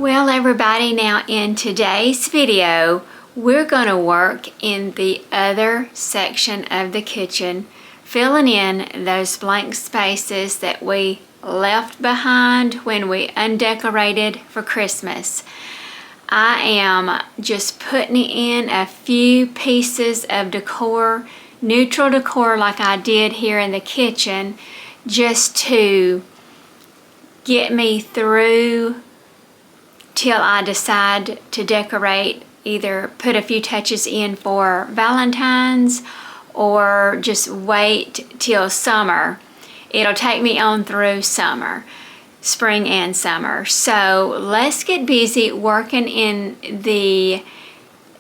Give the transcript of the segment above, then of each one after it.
Well, everybody, now in today's video, we're going to work in the other section of the kitchen, filling in those blank spaces that we left behind when we undecorated for Christmas. I am just putting in a few pieces of decor, neutral decor like I did here in the kitchen, just to get me through till I decide to decorate, either put a few touches in for Valentine's or just wait till summer. It'll take me on through summer, spring and summer. So let's get busy working in the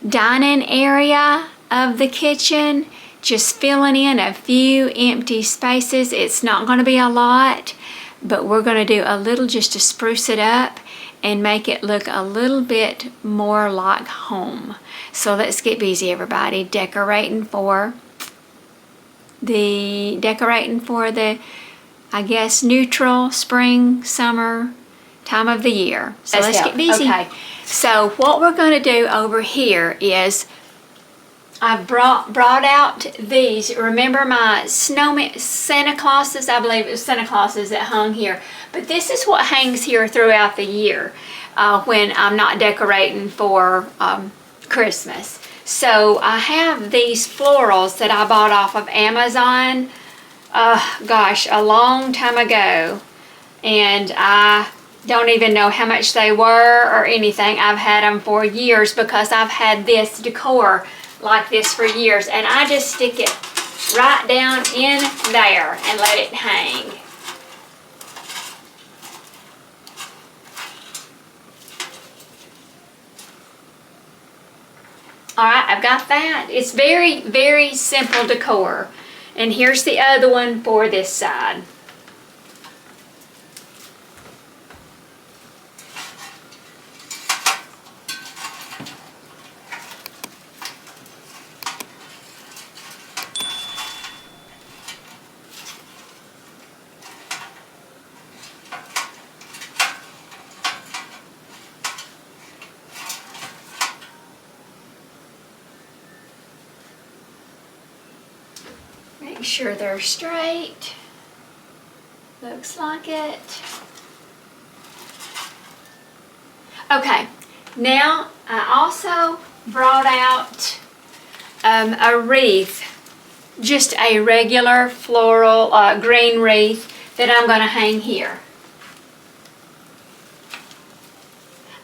dining area of the kitchen, just filling in a few empty spaces. It's not going to be a lot, but we're going to do a little just to spruce it up and make it look a little bit more like home. So let's get busy, everybody, decorating for the I guess neutral spring summer time of the year. So let's get busy. Okay, so what we're going to do over here is I've brought out these. Remember my snowman, Santa Clauses? I believe it was Santa Clauses that hung here. But this is what hangs here throughout the year when I'm not decorating for Christmas. So I have these florals that I bought off of Amazon, gosh, a long time ago. And I don't even know how much they were or anything. I've had them for years because I've had this decor like this for years, and I just stick it right down in there and let it hang. Alright, I've got that. It's very, very simple decor. And here's the other one for this side. Make sure they're straight. Looks like it. Okay, now I also brought out a wreath, just a regular floral green wreath that I'm going to hang here.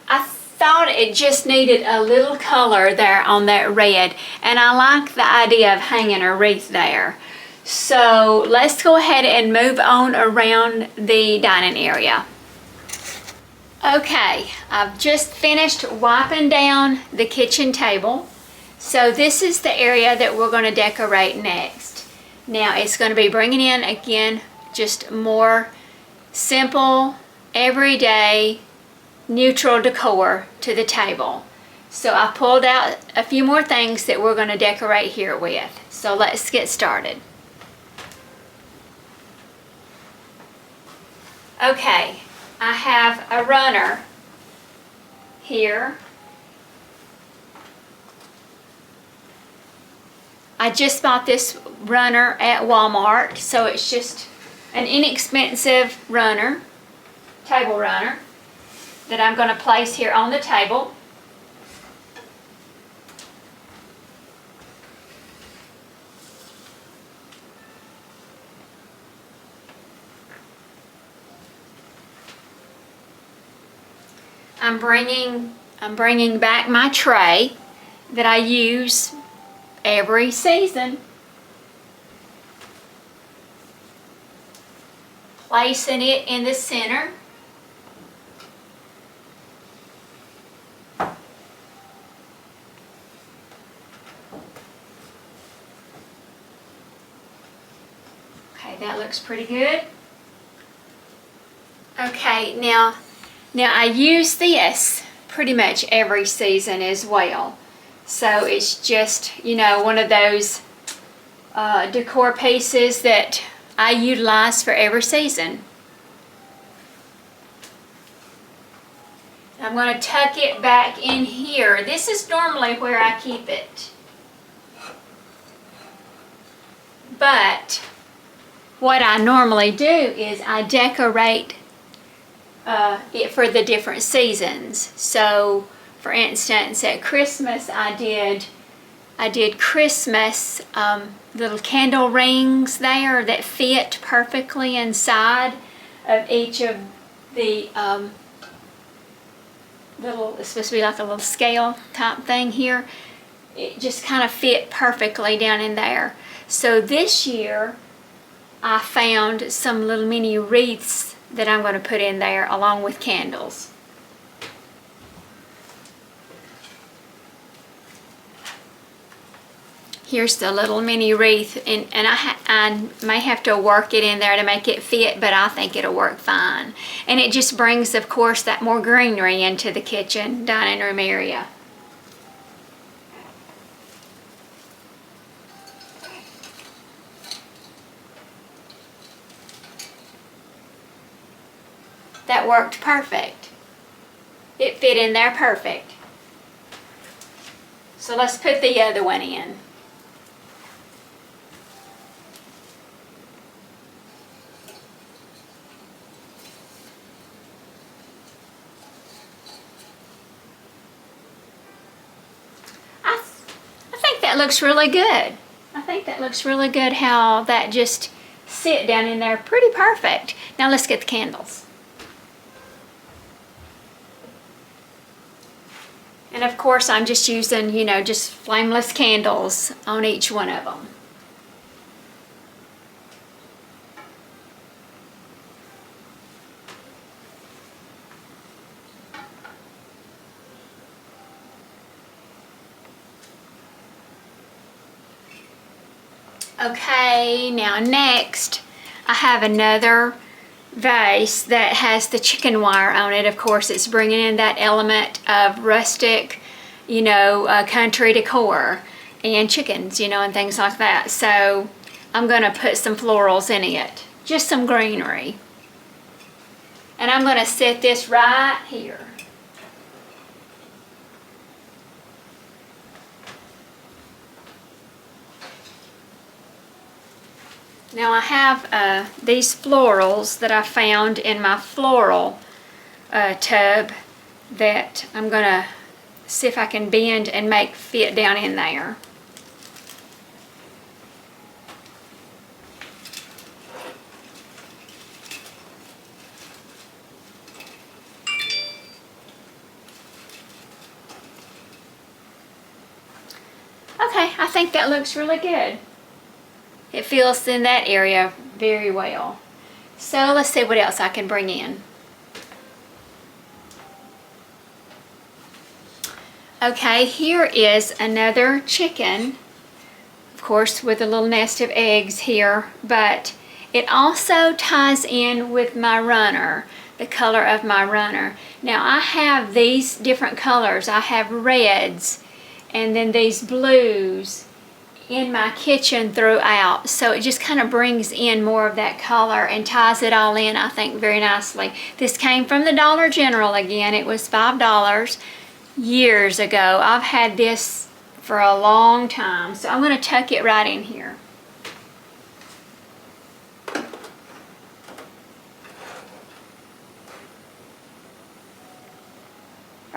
I thought it just needed a little color there on that red, and I like the idea of hanging a wreath there. So let's go ahead and move on around the dining area. Okay, I've just finished wiping down the kitchen table. So this is the area that we're going to decorate next. Now it's going to be bringing in, again, just more simple, everyday, neutral decor to the table. So I pulled out a few more things that we're going to decorate here with. So let's get started. Okay, I have a runner here. I just bought this runner at Walmart, so it's just an inexpensive runner, table runner, that I'm going to place here on the table. I'm bringing back my tray that I use every season. Placing it in the center. Okay, that looks pretty good. Okay, now I use this pretty much every season as well. So it's just, you know, one of those decor pieces that I utilize for every season. I'm going to tuck it back in here. This is normally where I keep it. But what I normally do is I decorate it for the different seasons. So, for instance, at Christmas I did Christmas little candle rings there that fit perfectly inside of each of the it's supposed to be like a little scale type thing here. It just kind of fit perfectly down in there. So this year I found some little mini wreaths that I'm going to put in there along with candles. Here's the little mini wreath, and I may have to work it in there to make it fit, but I think it'll work fine. And it just brings, of course, that more greenery into the kitchen, dining room area. That worked perfect. It fit in there perfect. So let's put the other one in. That looks really good. I think that looks really good how that just sit down in there pretty perfect. Now let's get the candles. And of course I'm just using, just flameless candles on each one of them. Okay, now next I have another vase that has the chicken wire on it. Of course, it's bringing in that element of rustic, country decor and chickens, and things like that. So I'm going to put some florals in it, just some greenery. And I'm going to set this right here. Now I have these florals that I found in my floral tub that I'm going to see if I can bend and make fit down in there. Okay, I think that looks really good. It fills in that area very well. So let's see what else I can bring in. Okay, here is another chicken, of course with a little nest of eggs here, but it also ties in with my runner, the color of my runner. Now I have these different colors. I have reds and then these blues in my kitchen throughout, so it just kind of brings in more of that color and ties it all in, I think, very nicely. This came from the Dollar General again. It was $5 years ago. I've had this for a long time, so I'm going to tuck it right in here.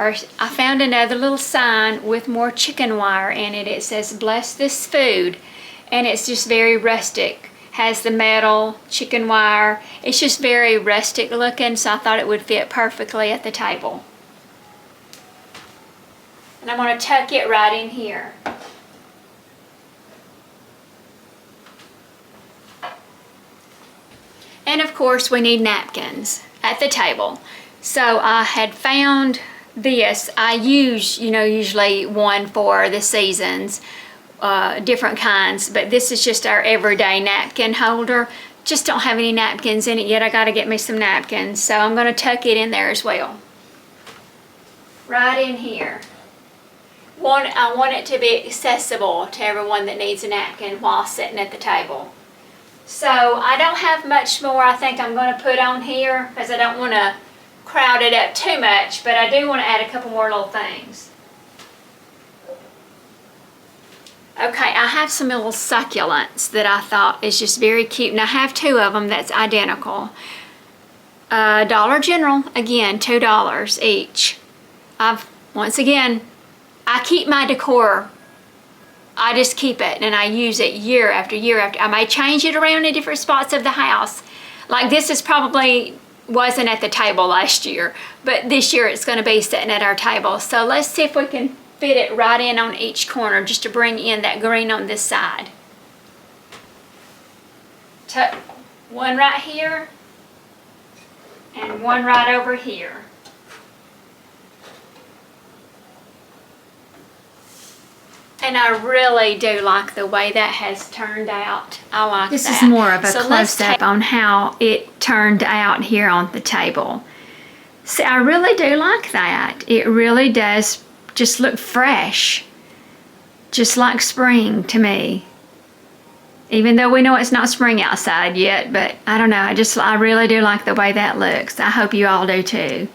I found another little sign with more chicken wire in it. It says, "Bless this food," and it's just very rustic. Has the metal chicken wire. It's just very rustic looking, so I thought it would fit perfectly at the table. And I'm going to tuck it right in here. And of course we need napkins at the table. So I had found this. I use, usually one for the seasons, different kinds, but this is just our everyday napkin holder. Just don't have any napkins in it yet. I got to get me some napkins, so I'm going to tuck it in there as well. Right in here. I want it to be accessible to everyone that needs a napkin while sitting at the table. So I don't have much more I think I'm going to put on here because I don't want to crowd it up too much, but I do want to add a couple more little things. Okay, I have some little succulents that I thought is just very cute, and I have two of them that's identical. Dollar General, again, $2 each. Once again, I keep my decor. I just keep it and I use it year after year after. I may change it around in different spots of the house. Like this is probably wasn't at the table last year, but this year it's going to be sitting at our table. So let's see if we can fit it right in on each corner just to bring in that green on this side. Tuck one right here and one right over here. And I really do like the way that has turned out. I like this that. This is more of a so close-up on how it turned out here on the table. See, I really do like that. It really does just look fresh. Just like spring to me. Even though we know it's not spring outside yet, but I don't know, I really do like the way that looks. I hope you all do too.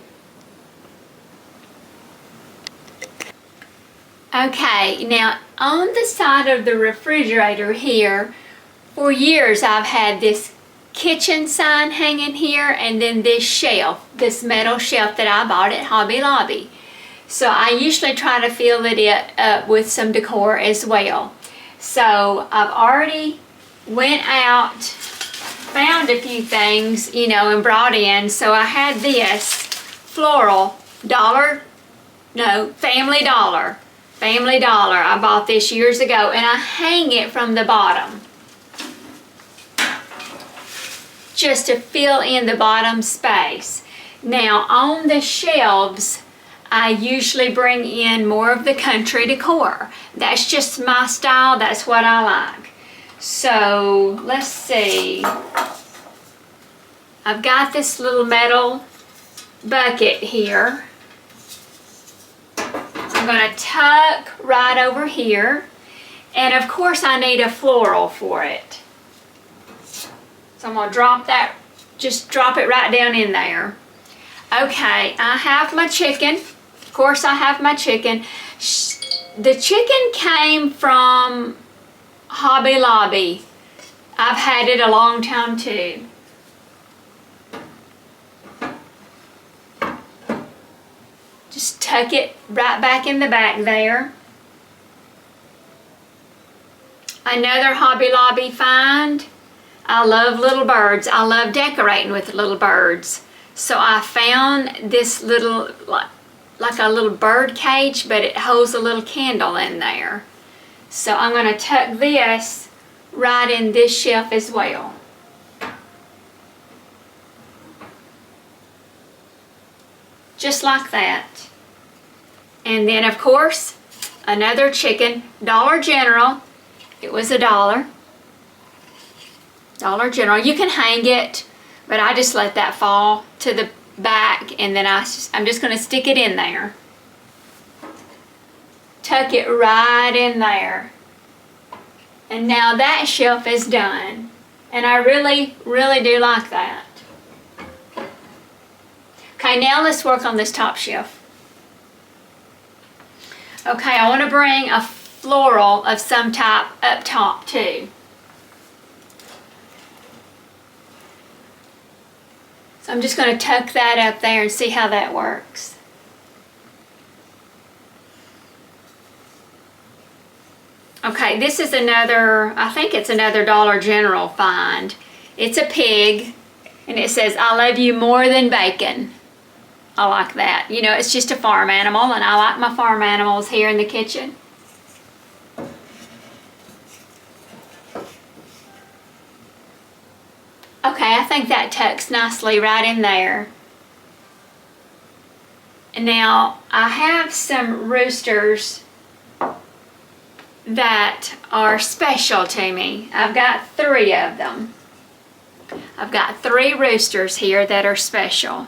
Okay, now on the side of the refrigerator here, for years I've had this kitchen sign hanging here and then this shelf, this metal shelf that I bought at Hobby Lobby. So I usually try to fill it up with some decor as well. So I've already went out, found a few things, you know, and brought in. So I had this floral Family Dollar. I bought this years ago and I hang it from the bottom just to fill in the bottom space. Now on the shelves, I usually bring in more of the country decor. That's just my style, that's what I like. So let's see. I've got this little metal bucket here. I'm going to tuck right over here, and of course I need a floral for it. So I'm going to drop that, just drop it right down in there. Okay, I have my chicken. Of course I have my chicken. The chicken came from Hobby Lobby. I've had it a long time too. Just tuck it right back in the back there. Another Hobby Lobby find. I love little birds. I love decorating with little birds. So I found this little, like a little bird cage, but it holds a little candle in there. So I'm going to tuck this right in this shelf as well. Just like that. And then of course, another chicken, Dollar General. It was $1. Dollar General. You can hang it, but I just let that fall to the back and then I'm just going to stick it in there. Tuck it right in there. And now that shelf is done. And I really, really do like that. Okay, now let's work on this top shelf. Okay, I want to bring a floral of some type up top too. So I'm just going to tuck that up there and see how that works. Okay, this is another, I think it's another Dollar General find. It's a pig and it says, "I love you more than bacon." I like that. You know, it's just a farm animal and I like my farm animals here in the kitchen. Okay, I think that tucks nicely right in there. And now I have some roosters that are special to me. I've got 3 of them. I've got 3 roosters here that are special.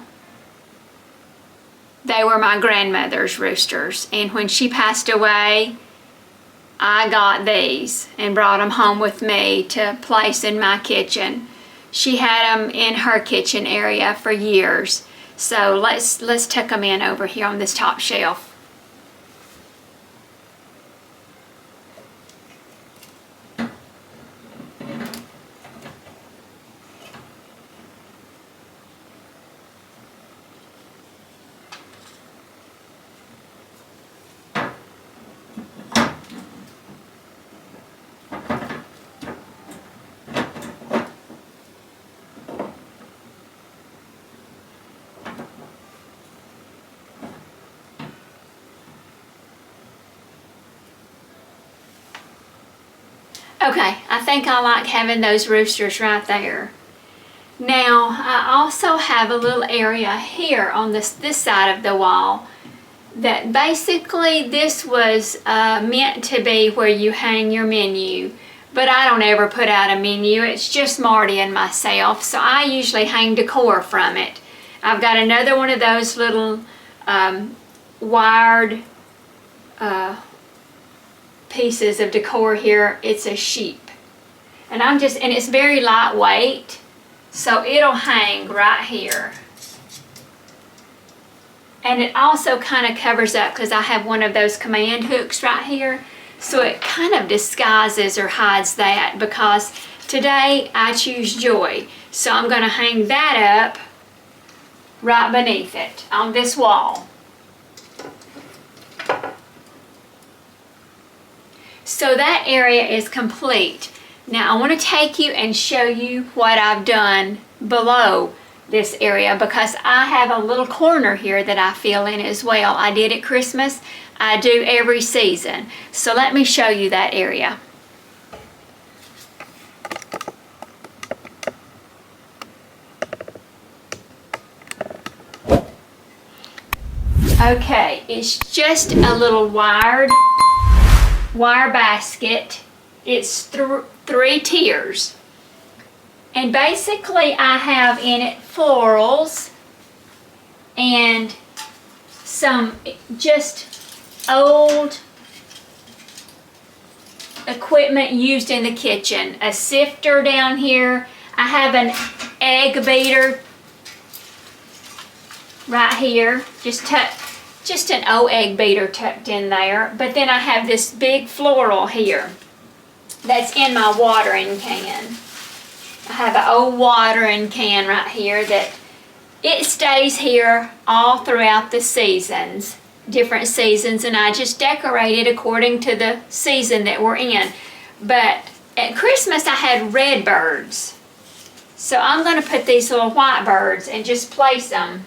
They were my grandmother's roosters, and when she passed away, I got these and brought them home with me to place in my kitchen. She had them in her kitchen area for years. So let's tuck them in over here on this top shelf. Okay, I think I like having those roosters right there. Now, I also have a little area here on this side of the wall that basically this was meant to be where you hang your menu, but I don't ever put out a menu. It's just Marty and myself, so I usually hang decor from it. I've got another one of those little wired pieces of decor here. It's a sheep, and it's very lightweight, so it'll hang right here. And it also kind of covers up because I have one of those command hooks right here, so it kind of disguises or hides that, because today I choose joy, so I'm going to hang that up right beneath it on this wall. So that area is complete. Now I want to take you and show you what I've done below this area, because I have a little corner here that I fill in as well. I did at Christmas. I do every season. So let me show you that area. Okay, it's just a little wire basket. It's three tiers. And basically I have in it florals and some just old equipment used in the kitchen. A sifter down here. I have an egg beater right here. Just an old egg beater tucked in there. But then I have this big floral here that's in my watering can. I have an old watering can right here that it stays here all throughout the seasons, different seasons, and I just decorate it according to the season that we're in. But at Christmas I had red birds, so I'm going to put these little white birds and just place them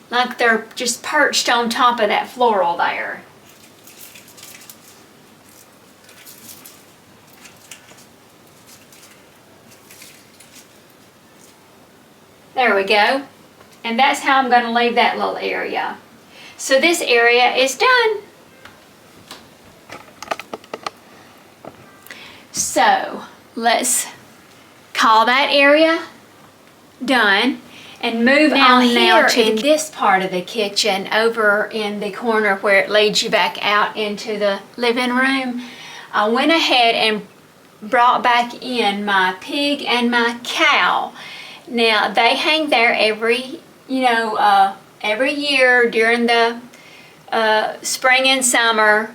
like they're just perched on top of that floral there. There we go. And that's how I'm going to leave that little area. So this area is done. So let's call that area done and move on now to this part of the kitchen, over in the corner where it leads you back out into the living room. I went ahead and brought back in my pig and my cow. Now they hang there every year during the spring and summer,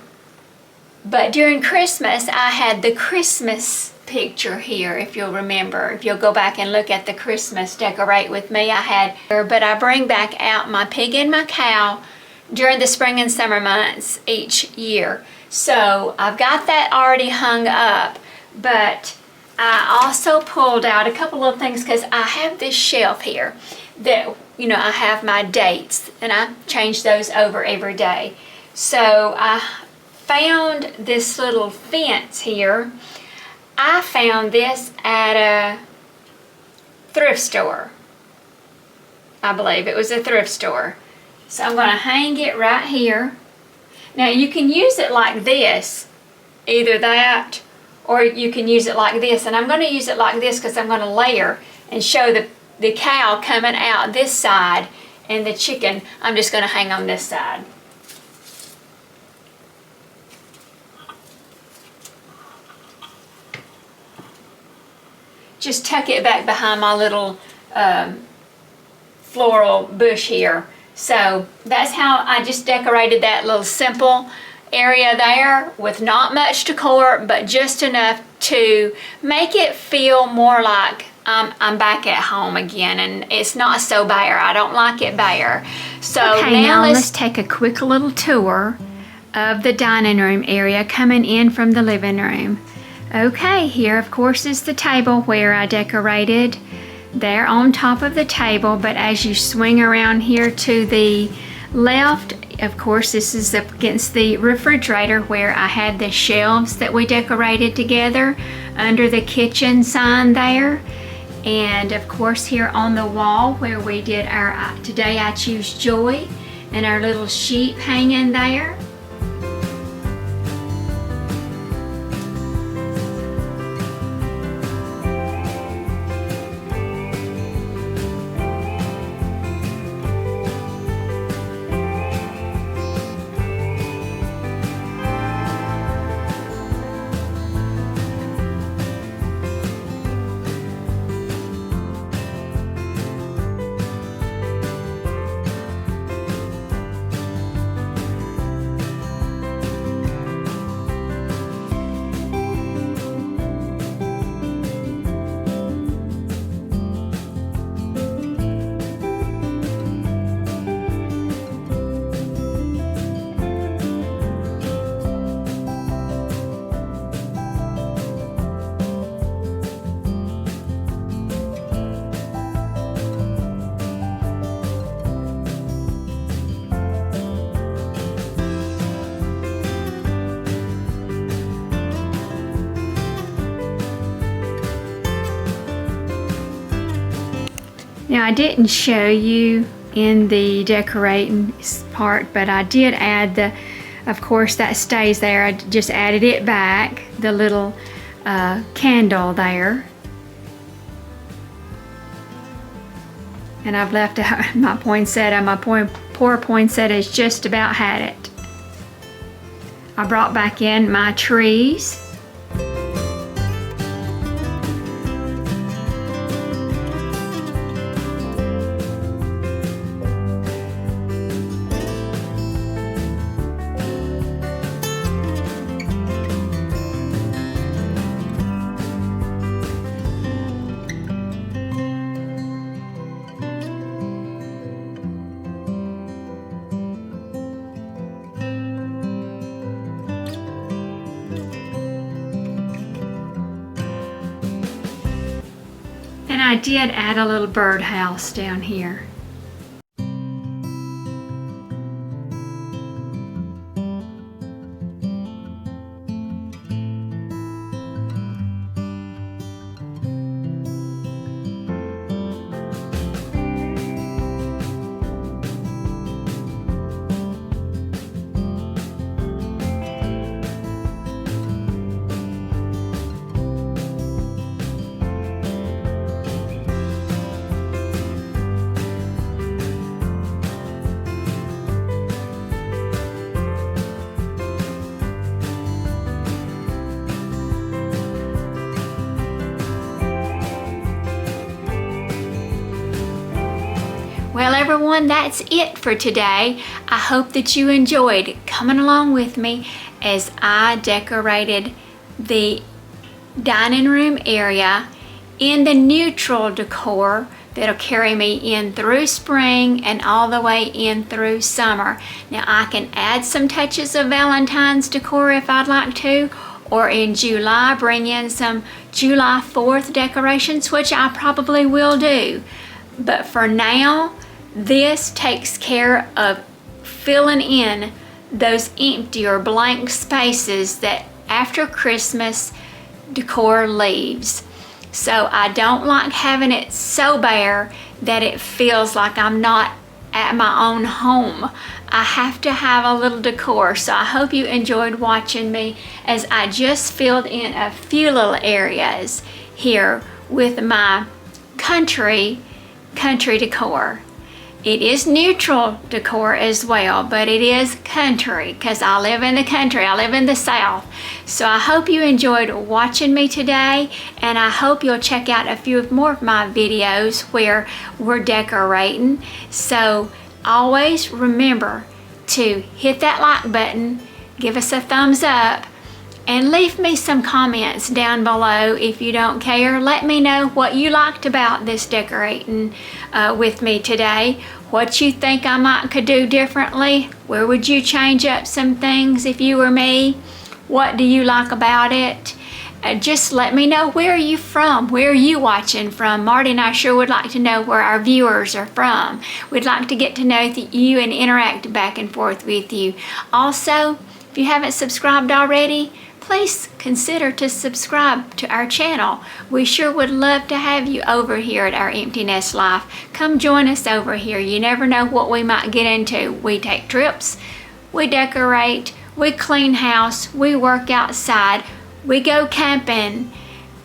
but during Christmas I had the Christmas picture here. If you'll remember, if you'll go back and look at the Christmas Decorate With Me I had, but I bring back out my pig and my cow during the spring and summer months each year. So I've got that already hung up, but I also pulled out a couple of things because I have this shelf here that, I have my dates and I change those over every day. So I found this little fence here. I found this at a thrift store. I believe it was a thrift store. So I'm going to hang it right here. Now you can use it like this, either that, or you can use it like this, and I'm going to use it like this because I'm going to layer and show the cow coming out this side, and the chicken I'm just going to hang on this side. just tuck it back behind my little floral bush here. So that's how I just decorated that little simple area there with not much decor, but just enough to make it feel more like I'm back at home again, and it's not so bare. I don't like it bare. So Okay, now let's take a quick little tour of the dining room area coming in from the living room. Okay, here of course is the table where I decorated there on top of the table, but as you swing around here to the left, of course this is up against the refrigerator where I had the shelves that we decorated together under the kitchen sign there. And of course here on the wall where we did our Today I Choose Joy and our little sheep hanging there. Now I didn't show you in the decorating part, but I did add of course that stays there. I just added it back, the little candle there. And I've left out my poinsettia. My poor poinsettia has just about had it. I brought back in my trees. And I did add a little birdhouse down here. Well, everyone, that's it for today. I hope that you enjoyed coming along with me as I decorated the dining room area in the neutral decor that'll carry me in through spring and all the way in through summer. Now, I can add some touches of Valentine's decor if I'd like to, or in July bring in some July 4th decorations, which I probably will do. But for now, this takes care of filling in those empty or blank spaces that after Christmas decor leaves. So I don't like having it so bare that it feels like I'm not at my own home. I have to have a little decor. So I hope you enjoyed watching me as I just filled in a few little areas here with my country decor. It is neutral decor as well, but it is country because I live in the country. I live in the South. So I hope you enjoyed watching me today, and I hope you'll check out a few more of my videos where we're decorating. So always remember to hit that like button, give us a thumbs up, and leave me some comments down below if you don't care. Let me know what you liked about this decorating with me today, what you think I could do differently, where would you change up some things if you were me, what do you like about it. Just let me know, where are you from? Where are you watching from? Marty and I sure would like to know where our viewers are from. We'd like to get to know you and interact back and forth with you. Also, if you haven't subscribed already, please consider to subscribe to our channel. We sure would love to have you over here at our Empty Nest Life. Come join us over here. You never know what we might get into. We take trips, we decorate, we clean house, we work outside, we go camping.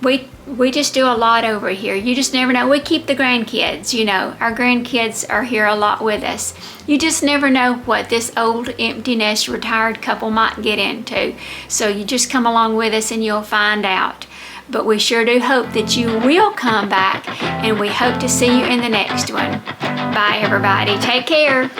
We just do a lot over here. You just never know. We keep the grandkids, you know. Our grandkids are here a lot with us. You just never know what this old empty nest retired couple might get into. So you just come along with us and you'll find out. But we sure do hope that you will come back, and we hope to see you in the next one. Bye everybody. Take care.